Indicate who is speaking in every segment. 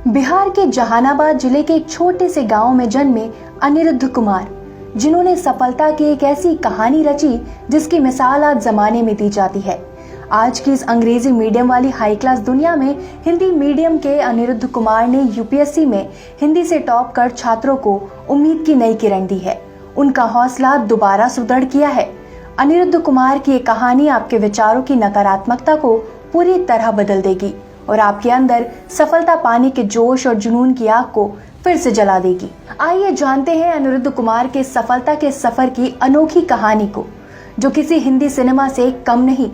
Speaker 1: बिहार के जहानाबाद जिले के एक छोटे से गांव में जन्मे अनिरुद्ध कुमार, जिन्होंने सफलता की एक ऐसी कहानी रची जिसकी मिसाल आज जमाने में दी जाती है। आज की इस अंग्रेजी मीडियम वाली हाई क्लास दुनिया में हिंदी मीडियम के अनिरुद्ध कुमार ने यूपीएससी में हिंदी से टॉप कर छात्रों को उम्मीद की नई किरण दी है। उनका हौसला दोबारा सुदृढ़ किया है। अनिरुद्ध कुमार की ये कहानी आपके विचारों की नकारात्मकता को पूरी तरह बदल देगी और आपके अंदर सफलता पाने के जोश और जुनून की आग को फिर से जला देगी। आइए जानते हैं अनिरुद्ध कुमार के सफलता के सफर की अनोखी कहानी को, जो किसी हिंदी सिनेमा से कम नहीं,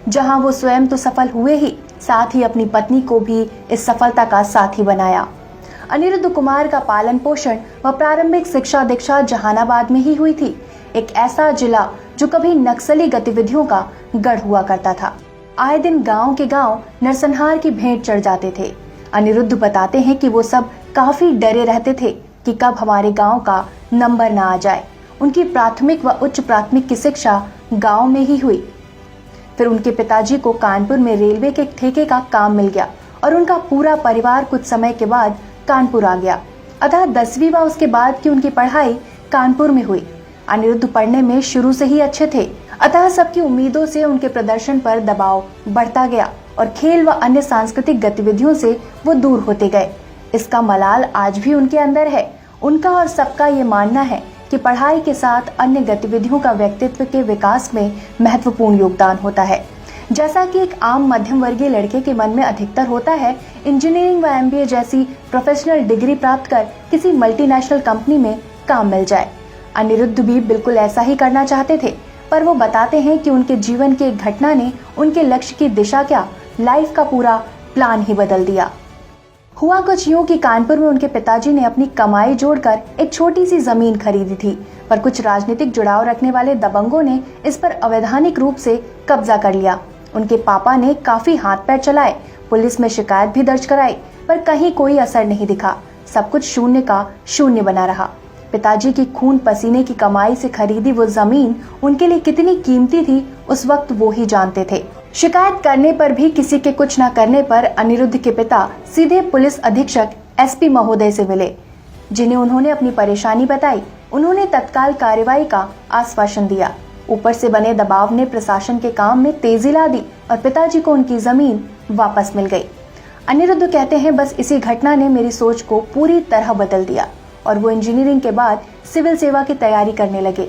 Speaker 1: जहां वो स्वयं तो सफल हुए ही, साथ ही अपनी पत्नी को भी इस सफलता का साथी बनाया। अनिरुद्ध कुमार का पालन पोषण व प्रारंभिक शिक्षा दीक्षा जहानाबाद में ही हुई थी, एक ऐसा जिला जो कभी नक्सली गतिविधियों का गढ़ हुआ करता था। आए दिन गांव के गांव नरसंहार की भेंट चढ़ जाते थे। अनिरुद्ध बताते हैं कि वो सब काफी डरे रहते थे कि कब हमारे गांव का नंबर ना आ जाए। उनकी प्राथमिक व उच्च प्राथमिक की शिक्षा गांव में ही हुई। फिर उनके पिताजी को कानपुर में रेलवे के ठेके का काम मिल गया और उनका पूरा परिवार कुछ समय के बाद कानपुर आ गया। अतः 10वीं व उसके बाद की उनकी पढ़ाई कानपुर में हुई। अनिरुद्ध पढ़ने में शुरू से ही अच्छे थे, अतः सबकी उम्मीदों से उनके प्रदर्शन पर दबाव बढ़ता गया और खेल व अन्य सांस्कृतिक गतिविधियों से वो दूर होते गए। इसका मलाल आज भी उनके अंदर है। उनका और सबका ये मानना है कि पढ़ाई के साथ अन्य गतिविधियों का व्यक्तित्व के विकास में महत्वपूर्ण योगदान होता है। जैसा कि एक आम मध्यम वर्गीय लड़के के मन में अधिकतर होता है, इंजीनियरिंग व एमबीए जैसी प्रोफेशनल डिग्री प्राप्त कर किसी मल्टीनेशनल कंपनी में काम मिल जाए। अनिरुद्ध भी बिल्कुल ऐसा ही करना चाहते थे, पर वो बताते हैं कि उनके जीवन की एक घटना ने उनके लक्ष्य की दिशा क्या, लाइफ का पूरा प्लान ही बदल दिया। हुआ कुछ यूं कि कानपुर में उनके पिताजी ने अपनी कमाई जोड़कर एक छोटी सी जमीन खरीदी थी, पर कुछ राजनीतिक जुड़ाव रखने वाले दबंगों ने इस पर अवैधानिक रूप से कब्जा कर लिया। उनके पापा ने काफी हाथ पैर चलाए, पुलिस में शिकायत भी दर्ज कराई, पर कहीं कोई असर नहीं दिखा। सब कुछ शून्य का शून्य बना रहा। पिताजी की खून पसीने की कमाई से खरीदी वो जमीन उनके लिए कितनी कीमती थी, उस वक्त वो ही जानते थे। शिकायत करने पर भी किसी के कुछ न करने पर अनिरुद्ध के पिता सीधे पुलिस अधीक्षक एसपी महोदय से मिले, जिन्हें उन्होंने अपनी परेशानी बताई। उन्होंने तत्काल कार्रवाई का आश्वासन दिया। ऊपर से बने दबाव ने प्रशासन के काम में तेजी ला दी और पिताजी को उनकी जमीन वापस मिल गई। अनिरुद्ध कहते हैं, बस इसी घटना ने मेरी सोच को पूरी तरह बदल दिया और वो इंजीनियरिंग के बाद सिविल सेवा की तैयारी करने लगे।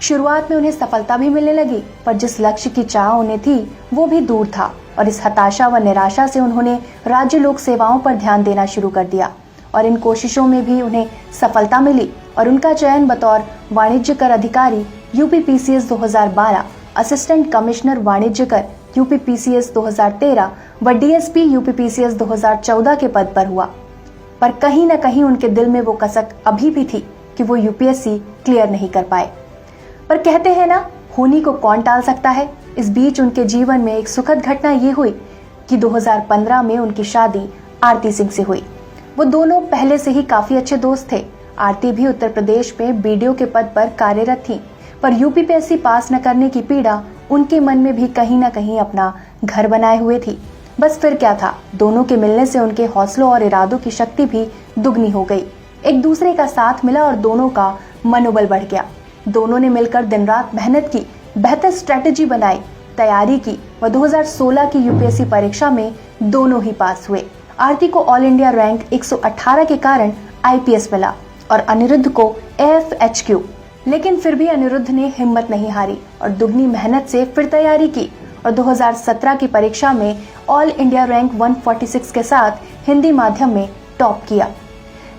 Speaker 1: शुरुआत में उन्हें सफलता भी मिलने लगी, पर जिस लक्ष्य की चाह उन्हें थी वो भी दूर था और इस हताशा व निराशा से उन्होंने राज्य लोक सेवाओं पर ध्यान देना शुरू कर दिया और इन कोशिशों में भी उन्हें सफलता मिली और उनका चयन बतौर वाणिज्य कर अधिकारी यूपीपीसीएस 2012, असिस्टेंट कमिश्नर वाणिज्य कर यूपीपीसीएस 2013 व डीएसपी यूपीपीसीएस 2014 के पद पर हुआ। पर कहीं न कहीं उनके दिल में वो कसक अभी भी थी कि वो यूपीएससी क्लियर नहीं कर पाए। पर कहते हैं ना, होनी को कौन टाल सकता है। इस बीच उनके जीवन में एक सुखद घटना ये हुई कि 2015 में उनकी शादी आरती सिंह से हुई। वो दोनों पहले से ही काफी अच्छे दोस्त थे। आरती भी उत्तर प्रदेश में बीडीओ के पद पर कार्यरत थी, पर यूपीपीएससी पास न करने की पीड़ा उनके मन में भी कहीं न कहीं अपना घर बनाए हुए थी। बस फिर क्या था, दोनों के मिलने से उनके हौसलों और इरादों की शक्ति भी दुगनी हो गई। एक दूसरे का साथ मिला और दोनों का मनोबल बढ़ गया। दोनों ने मिलकर दिन रात मेहनत की, बेहतर स्ट्रेटेजी बनाई, तैयारी की व 2016 की यूपीएससी परीक्षा में दोनों ही पास हुए। आरती को ऑल इंडिया रैंक 118 के कारण आईपीएस मिला और अनिरुद्ध को एएफएचक्यू। लेकिन फिर भी अनिरुद्ध ने हिम्मत नहीं हारी और दुगनी मेहनत से फिर तैयारी की और 2017 की परीक्षा में ऑल इंडिया रैंक 146 के साथ हिंदी माध्यम में टॉप किया।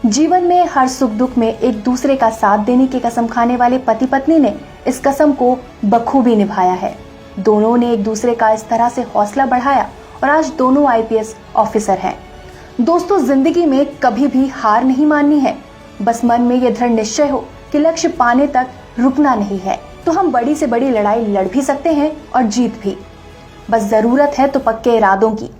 Speaker 1: जीवन में हर सुख दुख में एक दूसरे का साथ देने की कसम खाने वाले पति पत्नी ने इस कसम को बखूबी निभाया है। दोनों ने एक दूसरे का इस तरह से हौसला बढ़ाया और आज दोनों आईपीएस ऑफिसर हैं। दोस्तों, जिंदगी में कभी भी हार नहीं माननी है। बस मन में यह दृढ़ निश्चय हो कि लक्ष्य पाने तक रुकना नहीं है, तो हम बड़ी से बड़ी लड़ाई लड़ भी सकते हैं और जीत भी। बस जरूरत है तो पक्के इरादों की,